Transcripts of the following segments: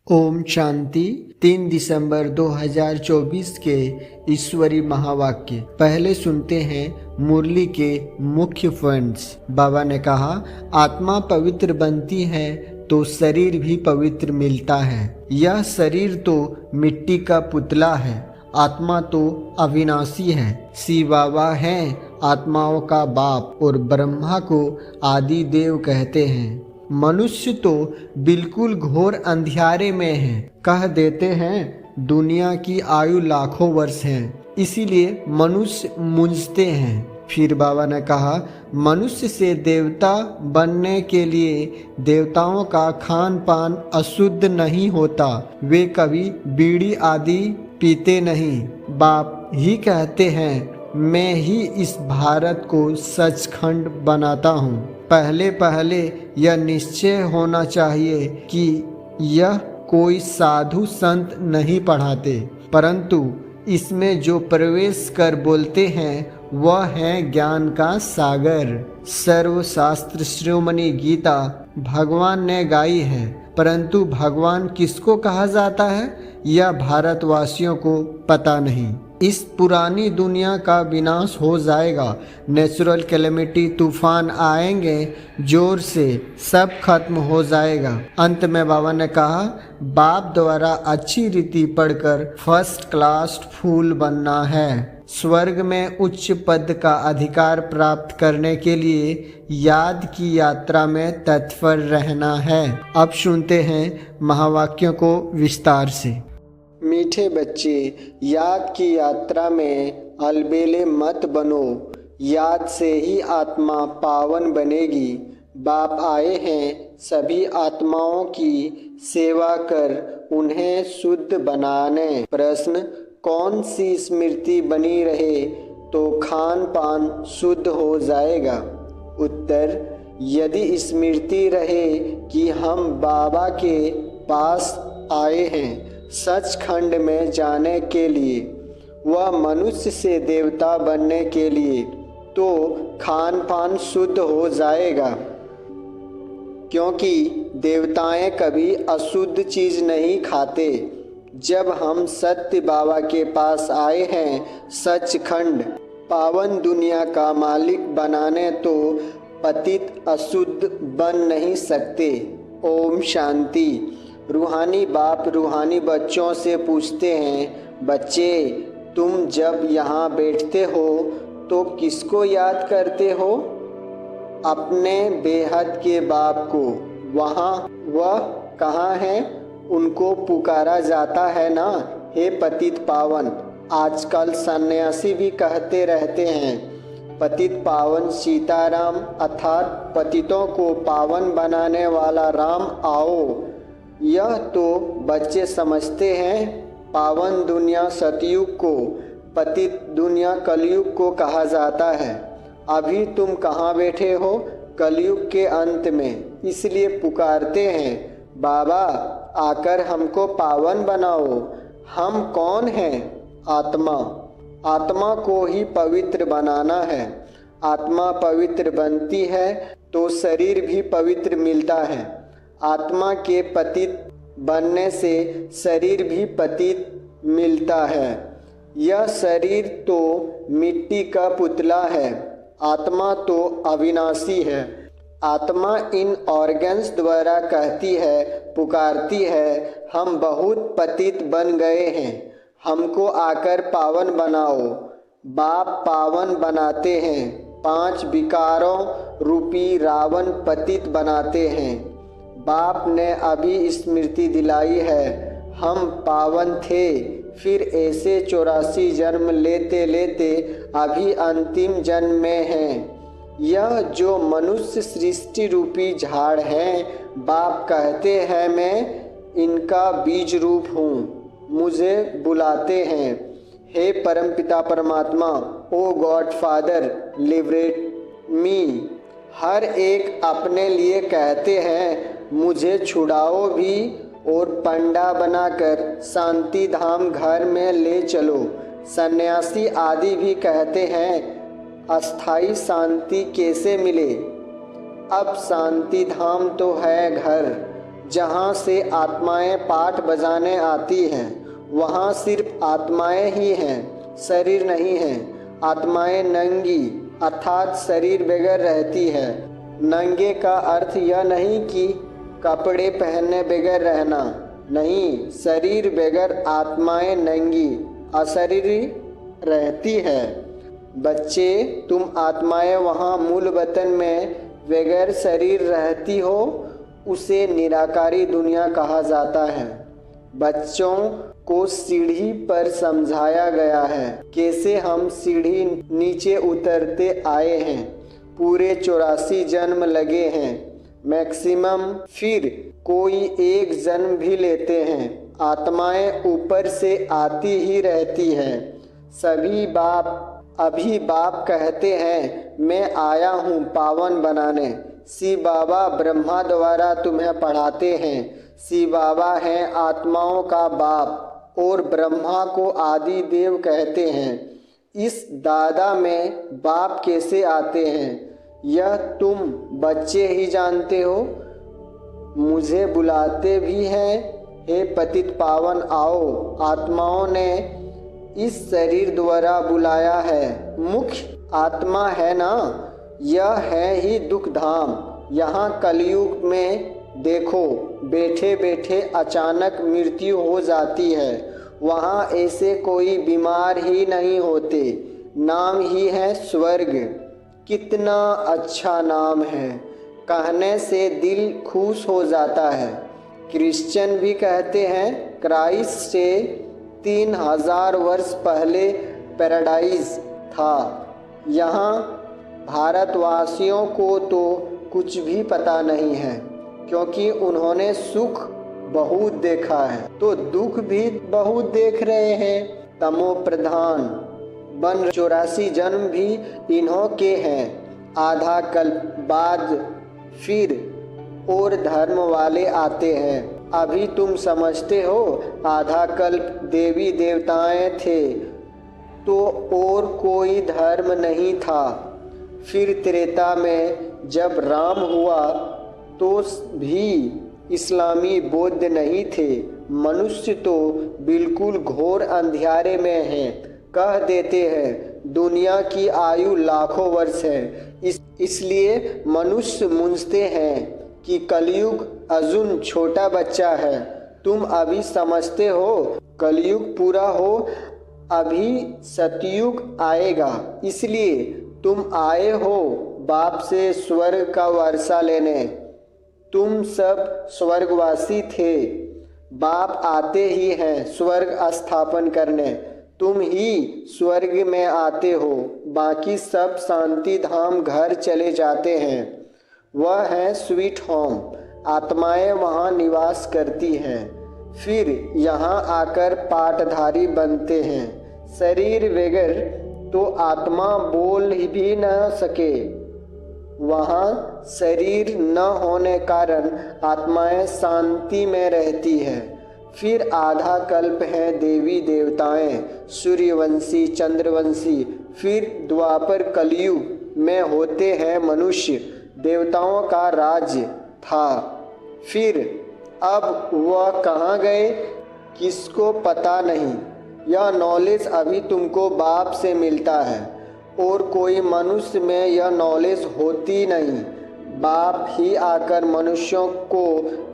ओम शांति। 3 दिसंबर 2024 के ईश्वरी महावाक्य। पहले सुनते हैं मुरली के मुख्य पॉइंट्स। बाबा ने कहा, आत्मा पवित्र बनती है तो शरीर भी पवित्र मिलता है। यह शरीर तो मिट्टी का पुतला है, आत्मा तो अविनाशी है। शिव बाबा हैं आत्माओं का बाप और ब्रह्मा को आदि देव कहते हैं। मनुष्य तो बिल्कुल घोर अंधियारे में है। कह देते हैं दुनिया की आयु लाखों वर्ष है, इसीलिए मनुष्य मूंझते हैं। फिर बाबा ने कहा, मनुष्य से देवता बनने के लिए देवताओं का खान पान अशुद्ध नहीं होता। वे कभी बीड़ी आदि पीते नहीं। बाप ही कहते हैं, मैं ही इस भारत को सचखंड बनाता हूँ। पहले पहले यह निश्चय होना चाहिए कि यह कोई साधु संत नहीं पढ़ाते, परंतु इसमें जो प्रवेश कर बोलते हैं वह है ज्ञान का सागर। सर्वशास्त्र शिरोमणि गीता भगवान ने गाई है, परंतु भगवान किसको कहा जाता है यह भारतवासियों को पता नहीं। इस पुरानी दुनिया का विनाश हो जाएगा। नेचुरल कैलेमिटी, तूफान आएंगे जोर से, सब खत्म हो जाएगा। अंत में बाबा ने कहा, बाप द्वारा अच्छी रीति पढ़कर फर्स्ट क्लास फूल बनना है। स्वर्ग में उच्च पद का अधिकार प्राप्त करने के लिए याद की यात्रा में तत्पर रहना है। अब सुनते हैं महावाक्यों को विस्तार से। मीठे बच्चे, याद की यात्रा में अलबेले मत बनो। याद से ही आत्मा पावन बनेगी। बाप आए हैं सभी आत्माओं की सेवा कर उन्हें शुद्ध बनाने। प्रश्न, कौन सी स्मृति बनी रहे तो खान पान शुद्ध हो जाएगा? उत्तर, यदि स्मृति रहे कि हम बाबा के पास आए हैं सचखंड में जाने के लिए, वह मनुष्य से देवता बनने के लिए, तो खान पान शुद्ध हो जाएगा। क्योंकि देवताएं कभी अशुद्ध चीज नहीं खाते। जब हम सत्य बाबा के पास आए हैं सचखंड पावन दुनिया का मालिक बनाने, तो पतित अशुद्ध बन नहीं सकते। ओम शांति। रूहानी बाप रूहानी बच्चों से पूछते हैं, बच्चे तुम जब यहाँ बैठते हो तो किसको याद करते हो? अपने बेहद के बाप को। वहाँ वह कहाँ है? उनको पुकारा जाता है ना, हे पतित पावन। आजकल सन्यासी भी कहते रहते हैं, पतित पावन सीताराम, अर्थात पतितों को पावन बनाने वाला राम आओ। यह तो बच्चे समझते हैं पावन दुनिया सतयुग को, पतित दुनिया कलयुग को कहा जाता है। अभी तुम कहाँ बैठे हो? कलयुग के अंत में। इसलिए पुकारते हैं, बाबा आकर हमको पावन बनाओ। हम कौन हैं? आत्मा। आत्मा को ही पवित्र बनाना है। आत्मा पवित्र बनती है तो शरीर भी पवित्र मिलता है। आत्मा के पतित बनने से शरीर भी पतित मिलता है। यह शरीर तो मिट्टी का पुतला है, आत्मा तो अविनाशी है। आत्मा इन ऑर्गन्स द्वारा कहती है, पुकारती है, हम बहुत पतित बन गए हैं, हमको आकर पावन बनाओ। बाप पावन बनाते हैं। 5 विकारों रूपी रावण पतित बनाते हैं। बाप ने अभी स्मृति दिलाई है, हम पावन थे, फिर ऐसे 84 जन्म लेते लेते अभी अंतिम जन्म में हैं। यह जो मनुष्य सृष्टि रूपी झाड़ है, बाप कहते हैं मैं इनका बीज रूप हूँ। मुझे बुलाते हैं, हे परमपिता परमात्मा, ओ गॉड फादर लिबरेट मी। हर एक अपने लिए कहते हैं, मुझे छुड़ाओ भी और पंडा बनाकर शांति धाम घर में ले चलो। सन्यासी आदि भी कहते हैं, अस्थाई शांति कैसे मिले? अब शांति धाम तो है घर, जहाँ से आत्माएं पाठ बजाने आती हैं वहाँ सिर्फ आत्माएं ही हैं, शरीर नहीं है। आत्माएं नंगी अर्थात शरीर बगैर रहती है। नंगे का अर्थ यह नहीं कि कपड़े पहनने बगैर रहना, नहीं, शरीर बगैर आत्माएं नंगी अशरीरी रहती है। बच्चे, तुम आत्माएं वहाँ मूल वतन में बगैर शरीर रहती हो, उसे निराकारी दुनिया कहा जाता है। बच्चों को सीढ़ी पर समझाया गया है कैसे हम सीढ़ी नीचे उतरते आए हैं। पूरे 84 जन्म लगे हैं मैक्सिमम, फिर कोई एक जन्म भी लेते हैं। आत्माएं ऊपर से आती ही रहती हैं। अभी बाप कहते हैं मैं आया हूँ पावन बनाने। शिव बाबा ब्रह्मा द्वारा तुम्हें पढ़ाते हैं। शिव बाबा हैं आत्माओं का बाप और ब्रह्मा को आदि देव कहते हैं। इस दादा में बाप कैसे आते हैं यह तुम बच्चे ही जानते हो। मुझे बुलाते भी हैं, हे पतित पावन आओ। आत्माओं ने इस शरीर द्वारा बुलाया है। मुख्य आत्मा है ना, यह है ही दुख धाम। यहाँ कलयुग में देखो बैठे बैठे अचानक मृत्यु हो जाती है। वहाँ ऐसे कोई बीमार ही नहीं होते। नाम ही है स्वर्ग। कितना अच्छा नाम है, कहने से दिल खुश हो जाता है। क्रिश्चियन भी कहते हैं क्राइस्ट से 3000 वर्ष पहले पैराडाइज था। यहाँ भारतवासियों को तो कुछ भी पता नहीं है, क्योंकि उन्होंने सुख बहुत देखा है तो दुख भी बहुत देख रहे हैं। तमो प्रधान बन 84 जन्म भी इन्हों के हैं। आधा कल्प बाद फिर और धर्म वाले आते हैं। अभी तुम समझते हो आधा कल्प देवी देवताएं थे तो और कोई धर्म नहीं था। फिर त्रेता में जब राम हुआ तो भी इस्लामी बौद्ध नहीं थे। मनुष्य तो बिल्कुल घोर अंधियारे में है। कह देते हैं दुनिया की आयु लाखों वर्ष है, इसलिए मनुष्य मूंझते हैं कि कलयुग अजुन छोटा बच्चा है। तुम अभी समझते हो कलयुग पूरा हो अभी सतयुग आएगा, इसलिए तुम आए हो बाप से स्वर्ग का वर्षा लेने। तुम सब स्वर्गवासी थे, बाप आते ही हैं स्वर्ग स्थापन करने। तुम ही स्वर्ग में आते हो, बाकी सब शांति धाम घर चले जाते हैं। वह है स्वीट होम। आत्माएं वहाँ निवास करती हैं, फिर यहाँ आकर पाठधारी बनते हैं। शरीर वगैर तो आत्मा बोल भी न सके। वहाँ शरीर न होने कारण आत्माएं शांति में रहती है। फिर आधा कल्प है देवी देवताएं, सूर्यवंशी चंद्रवंशी। फिर द्वापर कलयुग में होते हैं मनुष्य। देवताओं का राज्य था। फिर अब वह कहाँ गए किसको पता नहीं। यह नॉलेज अभी तुमको बाप से मिलता है और कोई मनुष्य में यह नॉलेज होती नहीं। बाप ही आकर मनुष्यों को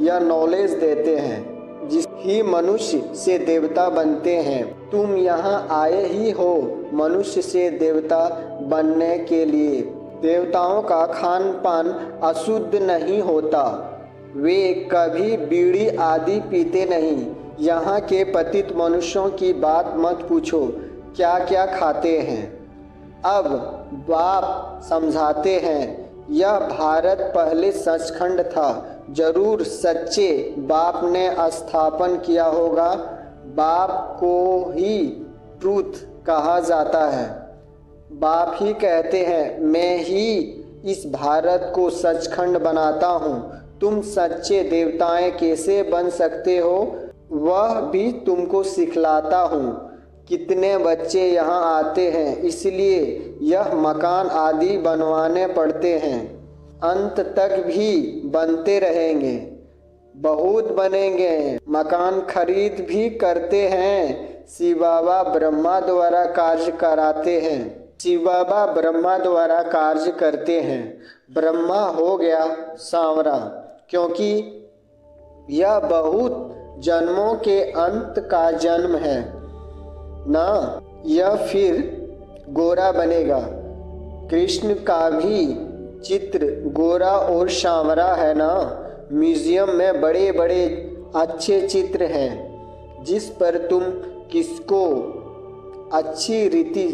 यह नॉलेज देते हैं, जिस ही मनुष्य से देवता बनते हैं। तुम यहाँ आए ही हो मनुष्य से देवता बनने के लिए। देवताओं का खान पान अशुद्ध नहीं होता। वे कभी बीड़ी आदि पीते नहीं। यहाँ के पतित मनुष्यों की बात मत पूछो क्या क्या खाते हैं। अब बाप समझाते हैं यह भारत पहले सचखंड था। जरूर सच्चे बाप ने स्थापन किया होगा। बाप को ही ट्रूथ कहा जाता है। बाप ही कहते हैं मैं ही इस भारत को सचखंड बनाता हूँ। तुम सच्चे देवताएं कैसे बन सकते हो वह भी तुमको सिखलाता हूँ। कितने बच्चे यहाँ आते हैं, इसलिए यह मकान आदि बनवाने पड़ते हैं। अंत तक भी बनते रहेंगे। बहुत बनेंगे, मकान खरीद भी करते हैं। शिव बाबा ब्रह्मा द्वारा कार्य कराते हैं। शिव बाबा ब्रह्मा द्वारा कार्य करते हैं। ब्रह्मा हो गया सांवरा, क्योंकि यह बहुत जन्मों के अंत का जन्म है ना। यह फिर गोरा बनेगा। कृष्ण का भी चित्र गोरा और सांवरा है ना। म्यूजियम में बड़े बड़े अच्छे चित्र हैं जिस पर तुम किसको अच्छी रीति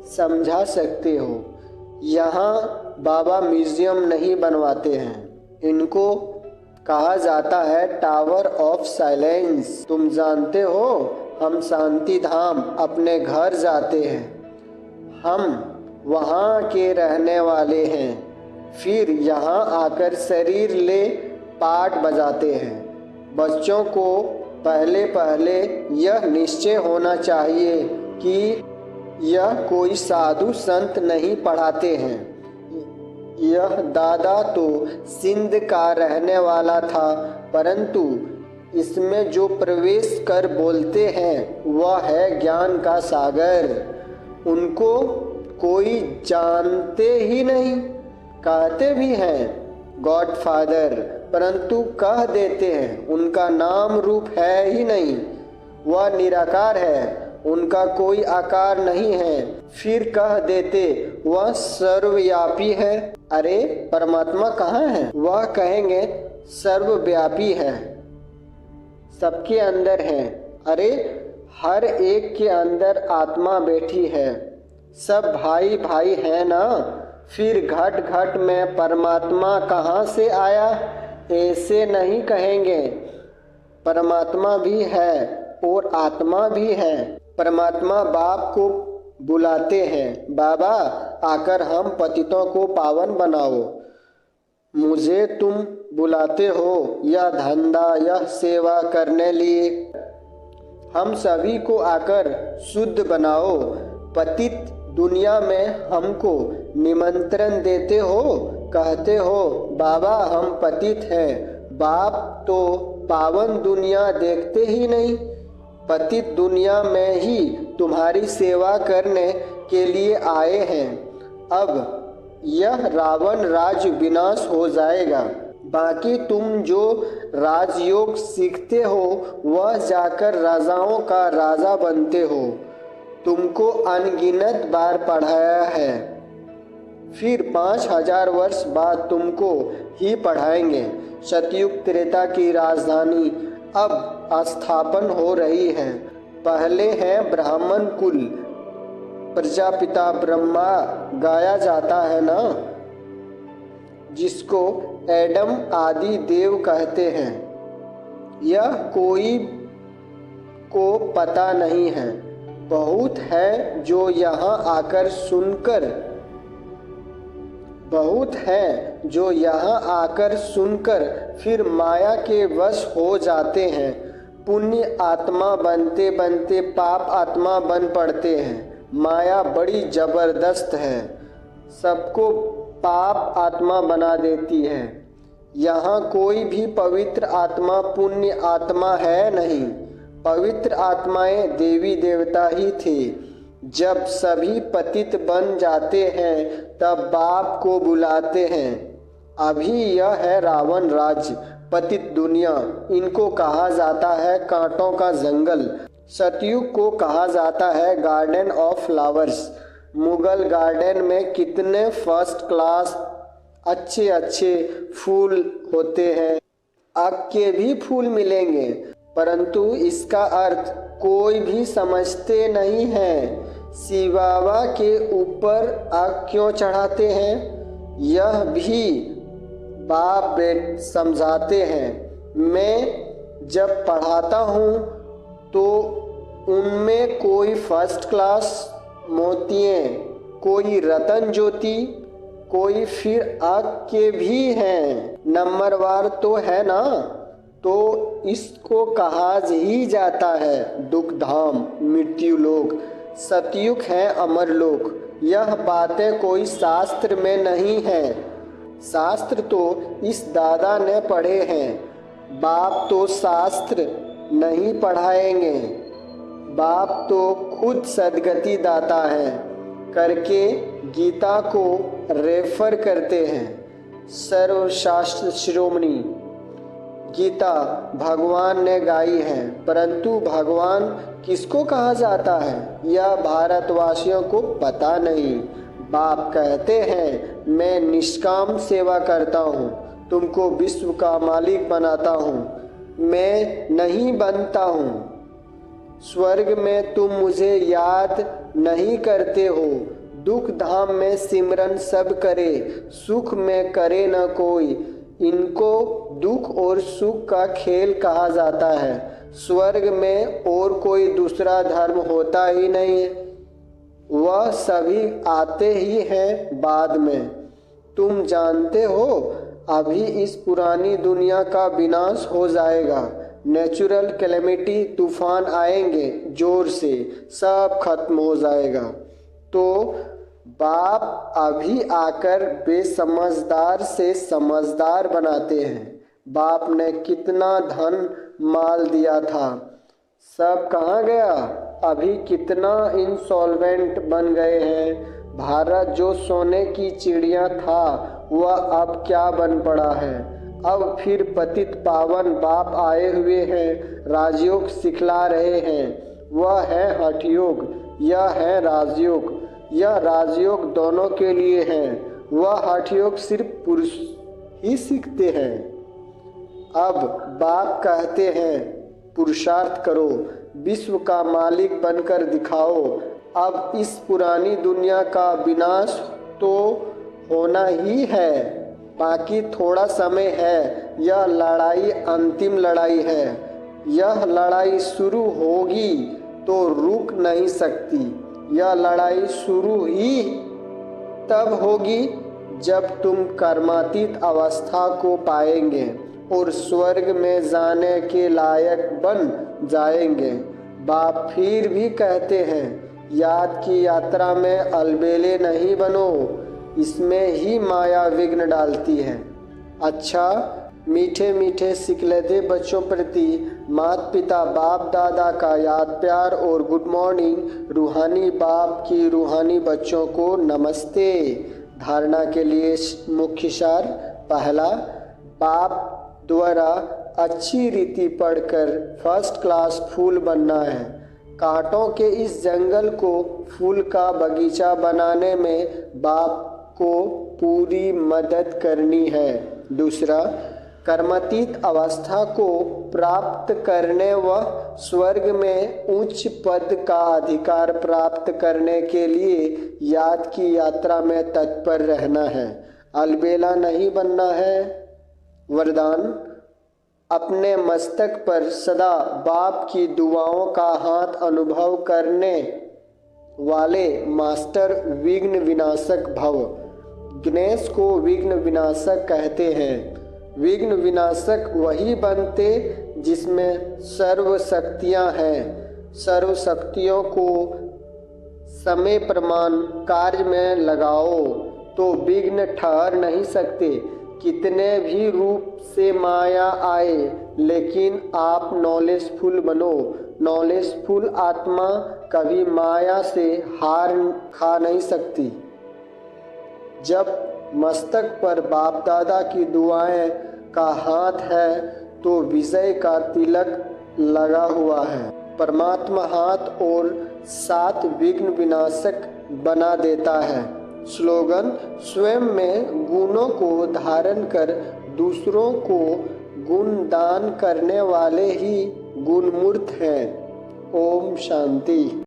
समझा सकते हो। यहाँ बाबा म्यूजियम नहीं बनवाते हैं, इनको कहा जाता है टावर ऑफ साइलेंस। तुम जानते हो, हम शांति धाम अपने घर जाते हैं, हम वहाँ के रहने वाले हैं, फिर यहाँ आकर शरीर ले पाठ बजाते हैं। बच्चों को पहले पहले यह निश्चय होना चाहिए कि यह कोई साधु संत नहीं पढ़ाते हैं। यह दादा तो सिंध का रहने वाला था, परंतु इसमें जो प्रवेश कर बोलते हैं वह है ज्ञान का सागर। उनको कोई जानते ही नहीं, कहते भी हैं गॉडफादर, परंतु कह देते हैं उनका नाम रूप है ही नहीं। वह निराकार है, उनका कोई आकार नहीं है, फिर कह देते वह सर्वव्यापी है। अरे परमात्मा कहाँ है? वह कहेंगे सर्वव्यापी है, सबके अंदर है। अरे हर एक के अंदर आत्मा बैठी है, सब भाई भाई है ना। फिर घट घट में परमात्मा कहाँ से आया, ऐसे नहीं कहेंगे। परमात्मा भी है और आत्मा भी है। परमात्मा बाप को बुलाते हैं, बाबा आकर हम पतितों को पावन बनाओ। मुझे तुम बुलाते हो यह धंधा, यह सेवा करने लिए। हम सभी को आकर शुद्ध बनाओ। पतित दुनिया में हमको निमंत्रण देते हो, कहते हो बाबा हम पतित हैं। बाप तो पावन दुनिया देखते ही नहीं, पतित दुनिया में ही तुम्हारी सेवा करने के लिए आए हैं। अब यह रावण राज विनाश हो जाएगा, बाकी तुम जो राजयोग सीखते हो वह जाकर राजाओं का राजा बनते हो। तुमको अनगिनत बार पढ़ाया है, फिर 5000 वर्ष बाद तुमको ही पढ़ाएंगे। सतयुग त्रेता की राजधानी अब स्थापन हो रही है। पहले हैं ब्राह्मण कुल, प्रजापिता ब्रह्मा गाया जाता है ना, जिसको एडम आदि देव कहते हैं। यह कोई को पता नहीं है। बहुत है जो यहाँ आकर सुनकर फिर माया के वश हो जाते हैं। पुण्य आत्मा बनते बनते पाप आत्मा बन पड़ते हैं। माया बड़ी जबरदस्त है, सबको पाप आत्मा बना देती है। यहाँ कोई भी पवित्र आत्मा पुण्य आत्मा है नहीं। पवित्र आत्माएं देवी देवता ही थे। जब सभी पतित बन जाते हैं तब बाप को बुलाते हैं। अभी यह है रावण राज्य, पतित दुनिया। इनको कहा जाता है कांटों का जंगल। सतयुग को कहा जाता है garden of flowers. Mughal garden में कितने फर्स्ट क्लास अच्छे अच्छे फूल होते हैं। आग के भी फूल मिलेंगे, परंतु इसका अर्थ कोई भी समझते नहीं है। शिव बाबा के ऊपर आग क्यों चढ़ाते हैं, यह भी बाप बेट समझाते हैं। मैं जब पढ़ाता हूँ तो उनमें कोई फर्स्ट क्लास मोतियाँ, कोई रतन ज्योति, कोई फिर आग के भी हैं। नंबरवार तो है ना, तो इसको कहा ही जाता है दुख धाम, मृत्यु लोक। सतयुग है अमर लोक। यह बातें कोई शास्त्र में नहीं है, शास्त्र तो इस दादा ने पढ़े हैं। बाप तो शास्त्र नहीं पढ़ाएंगे, बाप तो खुद सद्गति दाता है करके गीता को रेफर करते हैं। सर्वशास्त्र शिरोमणि गीता भगवान ने गाई है, परंतु भगवान किसको कहा जाता है यह भारतवासियों को पता नहीं। बाप कहते हैं मैं निष्काम सेवा करता हूँ, तुमको विश्व का मालिक बनाता हूँ, मैं नहीं बनता हूँ। स्वर्ग में तुम मुझे याद नहीं करते हो, दुख धाम में सिमरन सब करे, सुख में करे न कोई। इनको दुख और सुख का खेल कहा जाता है। स्वर्ग में और कोई दूसरा धर्म होता ही नहीं है, वह सभी आते ही हैं बाद में। तुम जानते हो अभी इस पुरानी दुनिया का विनाश हो जाएगा, नेचुरल कैलेमिटी तूफान आएंगे जोर से, सब खत्म हो जाएगा। तो बाप अभी आकर बेसमझदार से समझदार बनाते हैं। बाप ने कितना धन माल दिया था, सब कहाँ गया? अभी कितना इंसॉल्वेंट बन गए हैं। भारत जो सोने की चिड़िया था वह अब क्या बन पड़ा है। अब फिर पतित पावन बाप आए हुए हैं, राजयोग सिखला रहे हैं। वह है हठ योग, यह है राजयोग। यह राजयोग दोनों के लिए है, वह हठ योग सिर्फ पुरुष ही सीखते हैं। अब बाप कहते हैं पुरुषार्थ करो, विश्व का मालिक बनकर दिखाओ। अब इस पुरानी दुनिया का विनाश तो होना ही है, बाकी थोड़ा समय है। यह लड़ाई अंतिम लड़ाई है, यह लड़ाई शुरू होगी तो रुक नहीं सकती। यह लड़ाई शुरू ही तब होगी जब तुम कर्मातीत अवस्था को पाएंगे और स्वर्ग में जाने के लायक बन जाएंगे। बाप फिर भी कहते हैं याद की यात्रा में अलबेले नहीं बनो, इसमें ही माया विघ्न डालती है। अच्छा, मीठे मीठे सिकलते बच्चों प्रति माता पिता बाप दादा का याद प्यार और गुड मॉर्निंग। रूहानी बाप की रूहानी बच्चों को नमस्ते। धारणा के लिए मुख्य सार, पहला, बाप द्वारा अच्छी रीति पढ़कर फर्स्ट क्लास फूल बनना है। कांटों के इस जंगल को फूल का बगीचा बनाने में बाप को पूरी मदद करनी है। दूसरा, कर्मातीत अवस्था को प्राप्त करने व स्वर्ग में उच्च पद का अधिकार प्राप्त करने के लिए याद की यात्रा में तत्पर रहना है, अलबेला नहीं बनना है। वरदान, अपने मस्तक पर सदा बाप की दुआओं का हाथ अनुभव करने वाले मास्टर विघ्न विनाशक भव। गणेश को विघ्न विनाशक कहते हैं। विघ्न विनाशक वही बनते जिसमें सर्व शक्तियाँ हैं। सर्व शक्तियों को समय प्रमाण कार्य में लगाओ तो विघ्न ठहर नहीं सकते। कितने भी रूप से माया आए, लेकिन आप नॉलेजफुल बनो। नॉलेजफुल आत्मा कभी माया से हार खा नहीं सकती। जब मस्तक पर बाप दादा की दुआएं का हाथ है तो विजय का तिलक लगा हुआ है। परमात्मा हाथ और सात विघ्न विनाशक बना देता है। स्लोगन, स्वयं में गुणों को धारण कर दूसरों को गुण दान करने वाले ही गुणमूर्त हैं। ओम शांति।